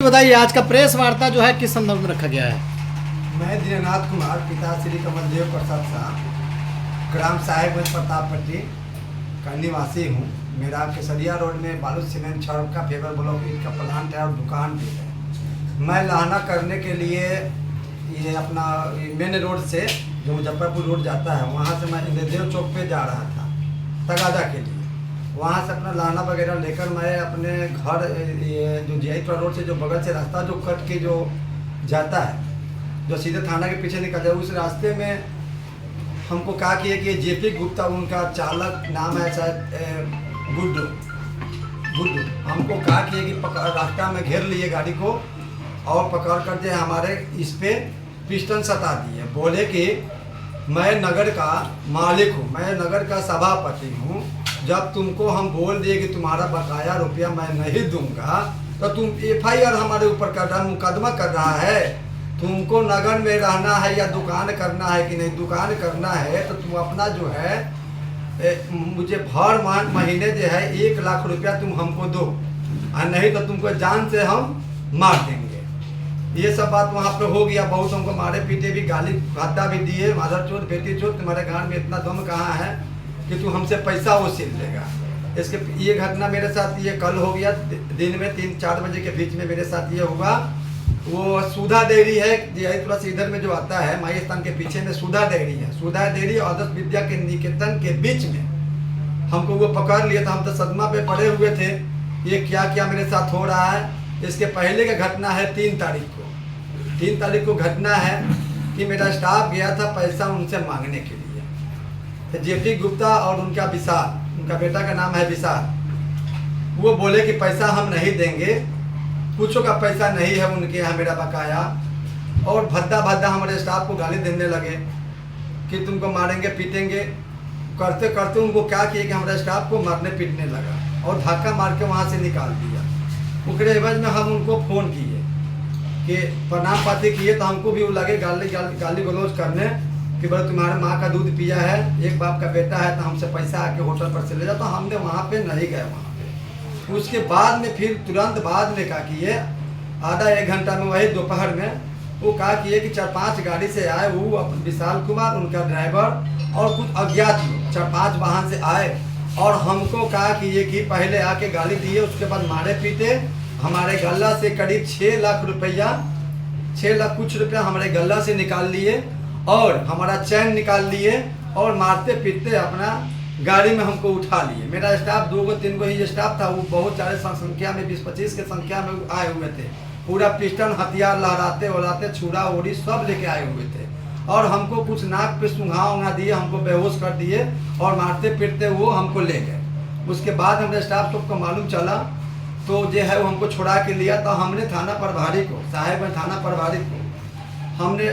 बताइए आज का प्रेस वार्ता जो है किस संदर्भ में रखा गया है? मैं दीननाथ कुमार, पिता श्री कमलदेव प्रसाद शाह, ग्राम साहेबगंज प्रतापपट्टी का निवासी हूँ। मेरा केसरिया रोड में बालू सीमेंट छड़ का फेबर ब्लॉक का प्लांट है और दुकान भी है। मैं लाहना करने के लिए ये अपना मेन रोड से जो मुजफ्फरपुर रोड जाता है वहाँ से मैं इंद्रदेव चौक पे जा रहा था तगादा के लिए। वहाँ से अपना लाना वगैरह लेकर मैं अपने घर ये जो जियाईपुरा रोड से जो बगल से रास्ता जो कट के जो जाता है, जो सीधे थाना के पीछे निकल जाए, उस रास्ते में हमको कहा कि जेपी गुप्ता उनका चालक नाम है शायद गुड्डू। हमको कहा कि रास्ता में घेर लिए गाड़ी को और पकड़ कर जो हमारे इस पे पिस्टन सटा दिए। बोले कि मैं नगर का मालिक हूँ, मैं नगर का सभापति हूँ। जब तुमको हम बोल दिए कि तुम्हारा बकाया रुपया मैं नहीं दूंगा तो तुम FIR हमारे ऊपर कर रहा है, मुकदमा कर रहा है। तुमको नगर में रहना है या दुकान करना है कि नहीं? दुकान करना है तो तुम अपना जो है मुझे भर महीने जो है 1 लाख रुपया तुम हमको दो, और नहीं तो तुमको जान से हम मार देंगे। ये सब बात वहाँ पे हो गया। बहुत हमको मारे पीटे भी, गाली घाटा भी दिए, माधर चोट बेटी चोट, तुम्हारे गांव में इतना दम कहाँ है कि तू हमसे पैसा वसूल लेगा। इसके ये घटना मेरे साथ ये कल हो गया दिन में 3-4 बजे के बीच में मेरे साथ ये हुआ। वो सुधा डेयरी है जियाईपुरा से इधर में जो आता है माई स्थान के पीछे में सुधा डेयरी है। सुधा डेयरी और आदर्श विद्या के निकेतन के बीच में हमको वो पकड़ लिया था। हम तो सदमा पे पड़े हुए थे, ये क्या क्या मेरे साथ हो रहा है। इसके पहले का घटना है 3 तारीख को घटना है कि मेरा स्टाफ गया था पैसा उनसे मांगने के लिए। तो जेपी गुप्ता और उनका विशाल, उनका बेटा का नाम है विशाल, वो बोले कि पैसा हम नहीं देंगे, कुछ का पैसा नहीं है उनके यहाँ मेरा बकाया। और भद्दा हमारे स्टाफ को गाली देने लगे कि तुमको मारेंगे पीटेंगे। करते करते उनको क्या किए कि हमारे स्टाफ को मारने पीटने लगा और धक्का मार के वहाँ से निकाल दिया। उसके एवज में हम उनको फ़ोन किए कि प्रणाम पाती किए तो हमको भी वो लगे गाली गलौज करने कि बोले तुम्हारे माँ का दूध पिया है, एक बाप का बेटा है, तो हमसे पैसा आके होटल पर से ले जाओ। तो हमने वहाँ पे नहीं गए। वहाँ पे उसके बाद में फिर तुरंत बाद में कहा कि ये आधा 1 घंटा में वही दोपहर में वो कहा कि 4-5 गाड़ी से आए, वो विशाल कुमार उनका ड्राइवर और कुछ अज्ञात लोग 4-5 वाहन से आए और हमको कहा कि पहले आके गाली दिए, उसके बाद मारे पीटे। हमारे गल्ला से करीब 6 लाख रुपया, 6 लाख कुछ रुपया हमारे गल्ला से निकाल लिए और हमारा चैन निकाल लिए और मारते पीटते अपना गाड़ी में हमको उठा लिए। मेरा स्टाफ 2-3 ही स्टाफ था, वो बहुत सारे संख्या में 20-25 के संख्या में आए हुए थे। पूरा पिस्टन हथियार लहराते वहराते छुरा ओड़ी सब लेके आए हुए थे और हमको कुछ नाक पे सुंघा दिए, हमको बेहोश कर दिए और मारते पीटते वो हमको ले गए। उसके बाद हमारे स्टाफ सबको मालूम चला तो जो है वो हमको छुड़ा के लिया। तो हमने थाना प्रभारी को, साहेबगंज थाना प्रभारी को हमने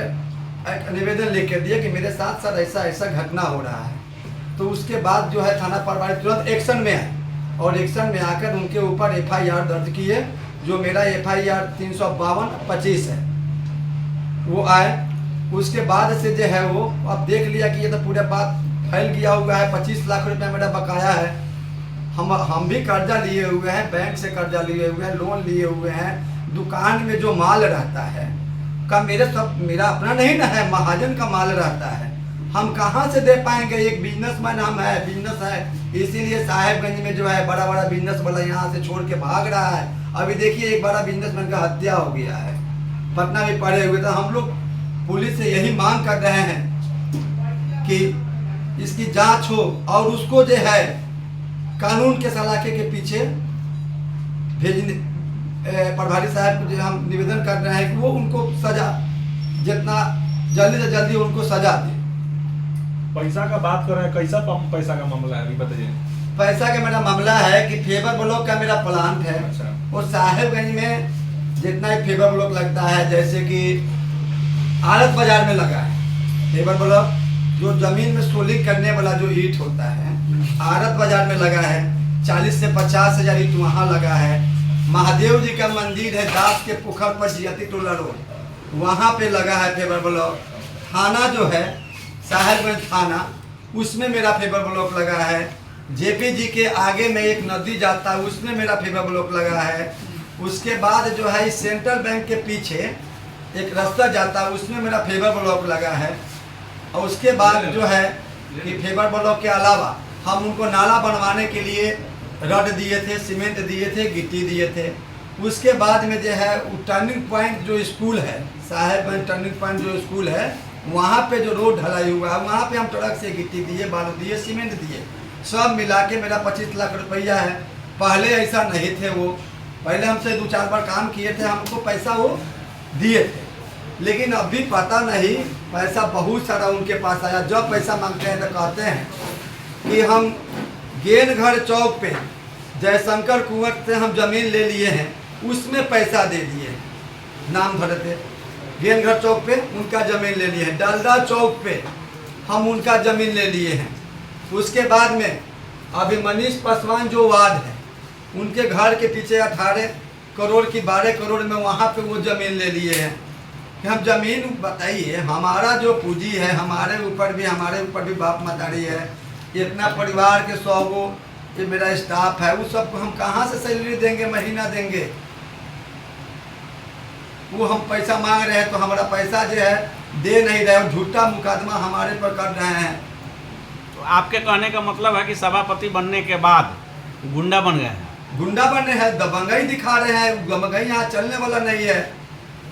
एक निवेदन लेकर दिया कि मेरे साथ सर ऐसा घटना हो रहा है। तो उसके बाद जो है थाना प्रभारी तुरंत एक्शन में आए और एक्शन में आकर उनके ऊपर FIR दर्ज किए। जो मेरा FIR 352-25 है वो आए। उसके बाद से जो है वो अब देख लिया कि ये तो पूरा बात फैल गया हुआ है। 25 लाख रुपया मेरा बकाया है। हम भी कर्जा लिए हुए हैं, बैंक से कर्जा लिए हुए हैं, लोन लिए हुए हैं। दुकान में जो माल रहता है का मेरा अपना नहीं ना है, महाजन का माल रहता है। हम कहाँ से दे पाएंगे? एक बिजनेसमैन हम है, बिजनेस है, इसीलिए साहेबगंज में जो है बड़ा बिजनेस वाला यहाँ से छोड़ के भाग रहा है। अभी देखिए एक बड़ा बिजनेसमैन का हत्या हो गया है, पटना में पड़े हुए। तो हम लोग पुलिस से यही मांग कर रहे हैं कि इसकी जांच हो और उसको जो है कानून के सलाखे के पीछे भेजने प्रभारी साहब को जो हम निवेदन कर रहे हैं कि वो उनको सजा जितना जल्दी से जल्दी उनको सजा दे। पैसा का बात कर रहे हैं, कैसा पैसा का मामला है अभी बताइए। पैसा का मेरा मामला है कि फेबर ब्लॉक का मेरा प्लांट है। अच्छा। और साहेबगंज में जितना ही फेबर ब्लॉक लगता है, जैसे कि आड़त बाजार में लगा है फेबर ब्लॉक, जो जमीन में सोलिंग करने वाला जो ईंट होता है, आड़त बाजार में लगा है। 40 से 50 हजार ईंट वहाँ लगा है। महादेव जी का मंदिर है दास के पोखर पर जियाती टोला रोड, वहाँ पे लगा है फेबर ब्लॉक। थाना जो है साहेबगंज थाना, उसमें मेरा फेबर ब्लॉक लगा है। जेपी जी के आगे में एक नदी जाता है, उसमें मेरा फेबर ब्लॉक लगा है। उसके बाद जो है इस सेंट्रल बैंक के पीछे एक रास्ता जाता है, उसमें मेरा फेवर ब्लॉक लगा है। और उसके बाद जो है कि फेवर ब्लॉक के अलावा हम उनको नाला बनवाने के लिए रड दिए थे, सीमेंट दिए थे, गिट्टी दिए थे। उसके बाद में जो है टर्निंग पॉइंट जो स्कूल है, साहेबगंज टर्निंग पॉइंट जो स्कूल है, वहाँ पे जो रोड ढलाई हुआ है, वहाँ पे हम ट्रक से गिट्टी दिए, बालू दिए, सीमेंट दिए। सब मिला के मेरा 25 लाख रुपया है। पहले ऐसा नहीं थे वो, पहले हमसे 2-4 बार काम किए थे, हमको पैसा वो दिए थे। लेकिन अभी पता नहीं, पैसा बहुत सारा उनके पास आया। जब पैसा मांगते हैं तो कहते हैं कि हम गेनघर चौक पे जयशंकर कुंवर से हम ज़मीन ले लिए हैं, उसमें पैसा दे दिए, नाम भरते। गेनघर चौक पे उनका ज़मीन ले लिए हैं, डालडा चौक पे हम उनका ज़मीन ले लिए हैं। उसके बाद में अभी मनीष पासवान जो वार्ड है, उनके घर के पीछे 18 करोड़ की 12 करोड़ में वहाँ पे वो ज़मीन ले लिए हैं। कि हम ज़मीन बताइए, हमारा जो पूंजी है, हमारे ऊपर भी बाप मतारी है, इतना परिवार के 100 गो ये मेरा स्टाफ है, उस सबको हम कहाँ से सैलरी देंगे, महीना देंगे। वो हम पैसा मांग रहे हैं तो हमारा पैसा जो है दे नहीं रहे, और झूठा मुकदमा हमारे पर कर रहे हैं। तो आपके कहने का मतलब है कि सभापति बनने के बाद गुंडा बन गए हैं? गुंडा बन रहे हैं, दबंगई दिखा रहे हैं। दबंगई यहाँ चलने वाला नहीं है।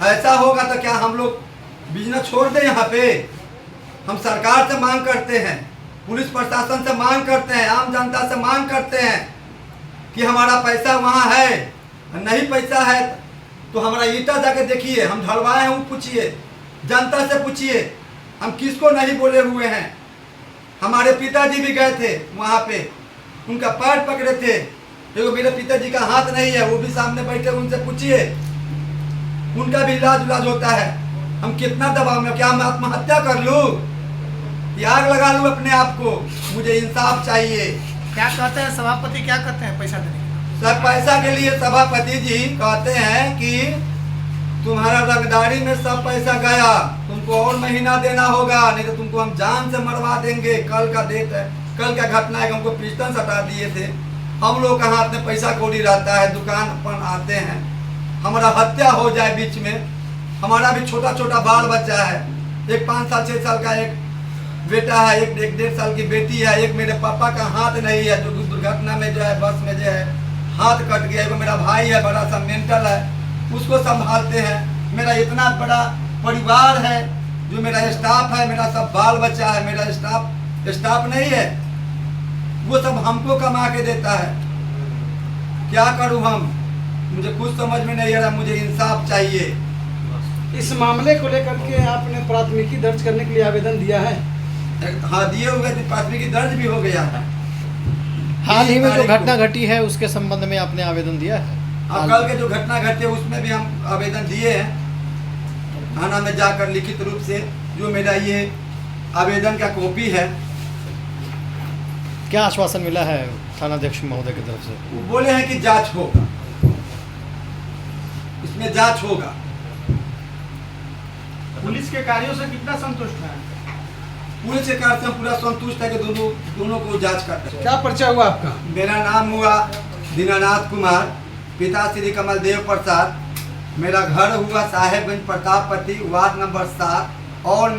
ऐसा होगा तो क्या हम लोग बिजनेस छोड़ दें? यहाँ पे हम सरकार से मांग करते हैं, पुलिस प्रशासन से मांग करते हैं, आम जनता से मांग करते हैं कि हमारा पैसा वहाँ है। नहीं पैसा है तो हमारा ईटा जाके देखिए, हम ढलवाए हैं, पूछिए, जनता से पूछिए, हम किसको नहीं बोले हुए हैं। हमारे पिताजी भी गए थे वहाँ पे, उनका पैर पकड़े थे। देखो मेरे पिताजी का हाथ नहीं है, वो भी सामने बैठे, उनसे पूछिए, उनका भी इलाज होता है। हम कितना दबाव में, क्या मैं आत्महत्या कर लूँ या आग लगा लूँ अपने आप को? मुझे इंसाफ चाहिए। क्या कहते हैं सभापति, क्या कहते हैं पैसा देने के? सब पैसा के लिए सभापति जी कहते हैं कि तुम्हारा रंगदारी में सब पैसा गया, तुमको और महीना देना होगा, नहीं तो तुमको हम जान से मरवा देंगे। कल का डेट है, कल का घटना है, हमको पिस्टन सटा दिए थे। हम लोग का हाथ में पैसा कौड़ी रहता है, दुकान पर आते हैं, हमारा हत्या हो जाए बीच में। हमारा भी छोटा छोटा बाल बच्चा है, एक 5 साल 6 साल का एक बेटा है, एक 1.5 साल की बेटी है, एक मेरे पापा का हाथ नहीं है, जो दुर्घटना में जो है बस में जो है हाथ कट गया। एक मेरा भाई है, बड़ा सा मेंटल है, उसको संभालते हैं। मेरा इतना बड़ा परिवार है, जो मेरा स्टाफ है, मेरा सब बाल बच्चा है, मेरा स्टाफ नहीं है, वो सब हमको कमा के देता है। क्या करूं हम? मुझे कुछ समझ में नहीं आ रहा, मुझे इंसाफ चाहिए। इस मामले को लेकर के आपने प्राथमिकी दर्ज करने के लिए आवेदन दिया है? हाँ, दिए हुए थे, प्राथमिकी दर्ज भी हो गया है। हाल ही में जो घटना घटी है उसके संबंध में आपने आवेदन दिया है? हाँ, कल के जो घटना घटी है उसमें भी हम आवेदन दिए हैं, थाना में जाकर लिखित रूप से। जो मेरा ये आवेदन का कॉपी है। क्या आश्वासन मिला है थानाध्यक्ष महोदय की तरफ से? वो बोले हैं कि जांच होगा, इसमें जांच होगा। पुलिस के कार्यों से कितना संतुष्ट है? पुलिस के कार्य से पूरा संतुष्ट है कि दोनों को जांच करते हैं। क्या परिचय हुआ आपका? मेरा नाम हुआ दीनानाथ कुमार, पिता श्री कमलदेव प्रसाद। मेरा घर हुआ साहेबगंज प्रतापपट्टी, वार्ड नंबर 7। और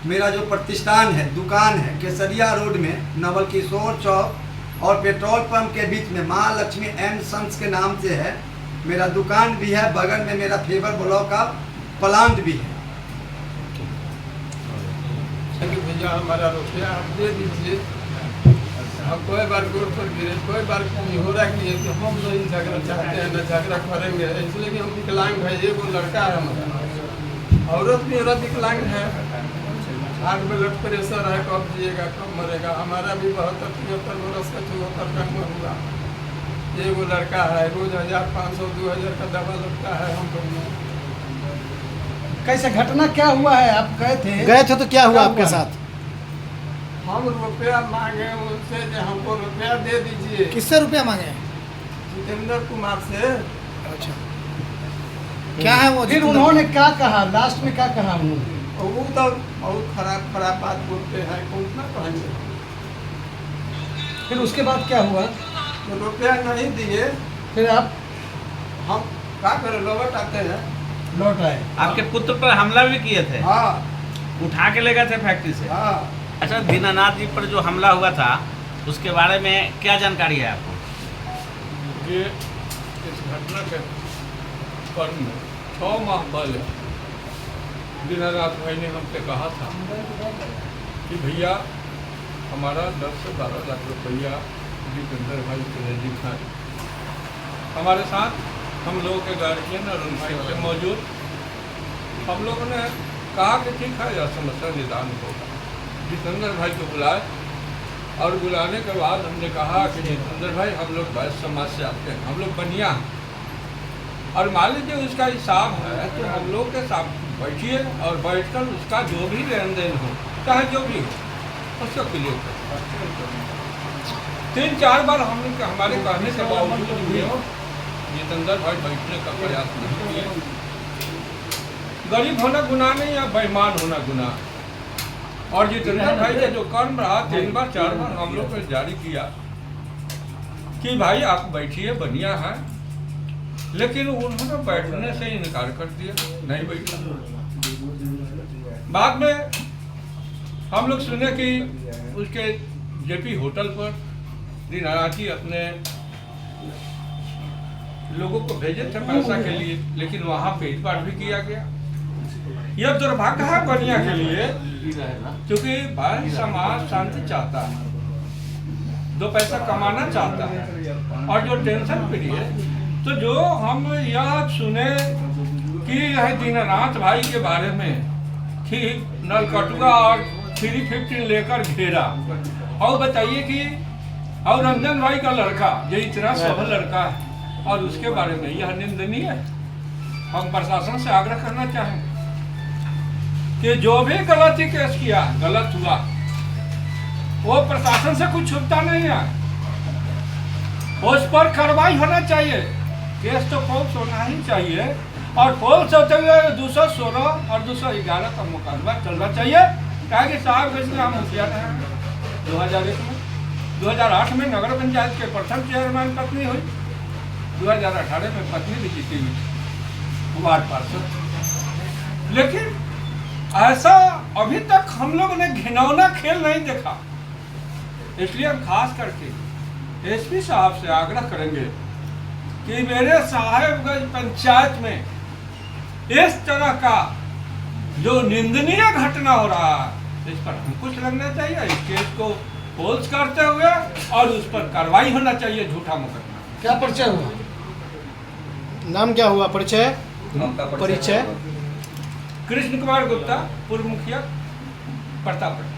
मेरा जो प्रतिष्ठान है, दुकान है, केसरिया रोड में नवल किशोर चौक और पेट्रोल पंप के बीच में माँ लक्ष्मी एंड सन्स के नाम से है। मेरा दुकान भी है, बगल में मेरा फेवर ब्लॉक का प्लांट भी है। भैया हमारा रुपया आप दे दीजिए। अब कोई बार गोड़ पर गिरे, कोई बार हो रहा किए कि हम नहीं झगड़ा चाहते हैं, न झगड़ा करेंगे, इसलिए कि हम विकलांग है। ये वो लड़का है हमारा, औरत भी औरत विकलांग है, हार्ट ब्लड प्रेशर है, कब जिएगा कब मरेगा। हमारा भी 72-73 बरस का 74 का उम्र हुआ। ये वो लड़का है, रोज 1500-2000 का दवा लगता है हम लोग में। कैसे घटना क्या हुआ है? आप गए थे तो क्या हुआ आपके साथ? हम रुपया मांगे उनसे, हमको रुपया दे दीजिए। किससे रुपया मांगे? जितेंद्र कुमार से। अच्छा, क्या है वो? फिर उन्होंने क्या कहा लास्ट में? क्या कहा उन्होंने? वो तो बहुत खराब बात बोलते हैं, कितना कहेंगे। फिर उसके बाद क्या हुआ? तो रुपया नहीं दिए। फिर आप? हम क्या करे लौट आते हैं। लौट आए। आपके पुत्र पर हमला भी किए थे, हाँ उठा के ले गए थे फैक्ट्री से। हाँ। अच्छा, दीनानाथ जी पर जो हमला हुआ था उसके बारे में क्या जानकारी है आपको? ये इस घटना के पर में 6 माह पहले दीनानाथ भाई ने हमसे कहा था कि भैया हमारा 10 से 12 लाख रुपया जितेंद्र भाई क्रेडिट है हमारे साथ, हम लोगों के गार्जियन और उनके मौजूद। हम लोगों ने कहा कि ठीक है यह समस्या निदान होगा। जितेंद्र भाई को बुलाए और बुलाने के बाद हमने कहा कि जितेंद्र भाई हम लोग वैश्य समाज से आते हैं, हम लोग बनिया हैं और मान लीजिए उसका हिसाब है तो हम लोग के साथ बैठिए और बैठकर उसका जो भी लेन देन हो चाहे जो भी हो उसको क्लियर करें। 3-4 बार हमने हमारे कहने के बावजूद भी जितेंद्र भाई बैठने का प्रयास नहीं किए। गरीब होना गुनाह नहीं या बेईमान होना गुनाह। और जितेंद्र भाई का जो कर्म रहा 3 बार 4 बार हम लोग को जारी किया कि भाई आप बैठिए बनिया है, लेकिन उन्होंने बैठने से इनकार कर दिया, नहीं बैठा। बाद में हम लोग सुने कि उसके जेपी होटल पर दीनानाथ जी अपने लोगों को भेजे थे पैसा के लिए, लेकिन वहां पेटपाट भी किया गया। यह दुर्भाग्य है बनिया के लिए, क्योंकि भाई समाज शांति चाहता है, 2 पैसा कमाना चाहता है। और जो टेंशन फ्री है, तो जो हम यह सुने कि यह दीनानाथ भाई के बारे में कि नलकटुआ और 315 लेकर घेरा, और बताइए कि और रंजन भाई का लड़का जो इतना सबल लड़का है, और उसके बारे में यह निंदनीय है। हम प्रशासन से आग्रह करना चाहेंगे कि जो भी गलती केस किया, गलत हुआ, वो प्रशासन से कुछ छुपता नहीं है, उस पर कार्रवाई होना चाहिए। केस तो फॉल्स होना ही चाहिए, और फॉल्स होते हुए 216 और 211 का मुकदमा चलना चाहिए। ताकि साहब इसमें हम मुखिया रहे 2001 में, 2008 में नगर पंचायत के प्रथम चेयरमैन पत्नी हुई, 2018 में पत्नी भी जीती हुई वार्ड पार्षद। लेकिन ऐसा अभी तक हम लोग ने घिनौना खेल नहीं देखा। इसलिए हम खास करके एसपी साहब से आग्रह करेंगे कि मेरे साहेबगंज पंचायत में इस तरह का जो निंदनीय घटना हो रहा है, इस पर अंकुश लगना चाहिए। इस केस को फोल्स करते हुए और उस पर कार्रवाई होना चाहिए। झूठा मुकदमा। क्या परिचय हुआ? नाम क्या हुआ? परिचय? परिचय? कृष्ण कुमार गुप्ता, पूर्व मुखिया, प्रतापगढ़।